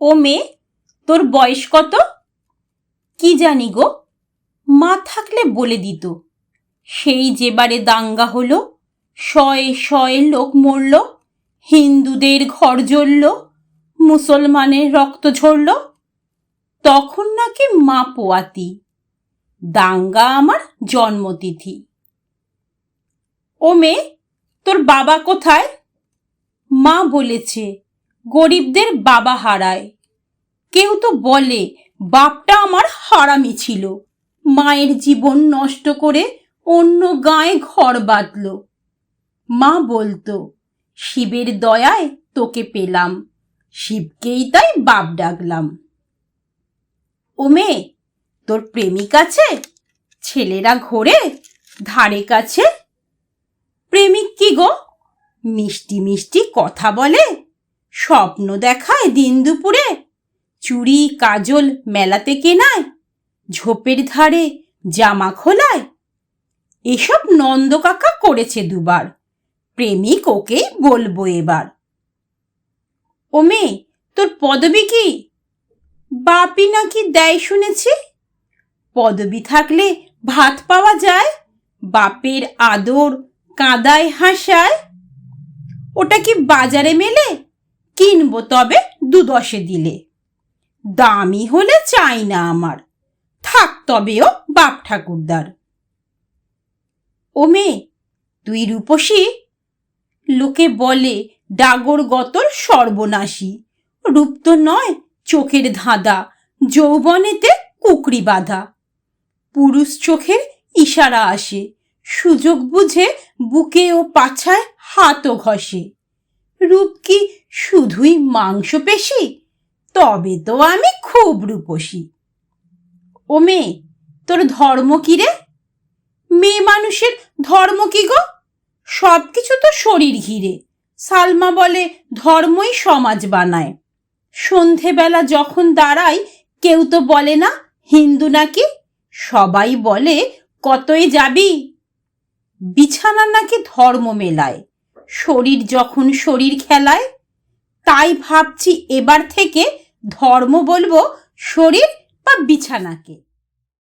ও মেয়ে, তোর বয়স কত? কি জানি গো, মা থাকলে বলে দিত। সেই যেবারে দাঙ্গা হলো, শয়ে শয়ে লোক মরল, হিন্দুদের ঘর জ্বলল, মুসলমানের রক্ত ঝরল, তখন নাকি মা পোয়াতি। দাঙ্গা আমার জন্মতিথি। ও মেয়ে, তোর বাবা কোথায়? মা বলেছে গরিবদের বাবা হারায়। কেউ তো বলে বাপটা আমার হারামি ছিল, মায়ের জীবন নষ্ট করে অন্য গাঁয়ে ঘর বাঁধল। মা বলতো শিবের দয়ায় তোকে পেলাম, শিবকেই তাই বাপ ডাকলাম। ও মেয়ে, তোর প্রেমিক আছে? ছেলেরা ঘোরে ধারে কাছে। প্রেমিক কি গো? মিষ্টি মিষ্টি কথা বলে, স্বপ্ন দেখায় দিন দুপুরে, চুড়ি কাজল মেলাতে কেনায়, ঝোপের ধারে জামা খোলায়। এসব নন্দ কাকা করেছে দুবার, প্রেমিক ওকেই বলবো এবার। ও মেয়ে, তোর পদবী কি? বাপি নাকি দেয় শুনেছি। পদবী থাকলে ভাত পাওয়া যায়, বাপের আদর কাঁদায় হাসায়। ওটা কি বাজারে মেলে? কিনবো তবে 2-10 দিলে। দামি হলে চাই না আমার, থাক তবেও বাপ ঠাকুরদার। ও মেয়ে, তুই রূপসী? লোকে বলে ডাগর গতর সর্বনাশী। রূপ তো নয় চোখের ধাঁধা, যৌবনেতে কুকরি বাঁধা। পুরুষ চোখের ইশারা আসে, সুযোগ বুঝে বুকে ও পাছায় হাতও ঘষে। রূপ কি শুধুই মাংসপেশি? তবে তো আমি খুব রূপসী। ও মেয়ে, তোর ধর্ম কি রে? মেয়ে মানুষের ধর্ম কি গো? সব কিছু তো শরীর ঘিরে। সালমা বলে ধর্মই সমাজ বানায়। সন্ধেবেলা যখন দাঁড়াই, কেউ তো বলে না হিন্দু নাকি, সবাই বলে কতই যাবি। বিছানা নাকি ধর্ম মেলায়, শরীর যখন শরীর খেলায়। তাই ভাবছি এবার থেকে ধর্ম বলবো শরীর বা বিছানাকে।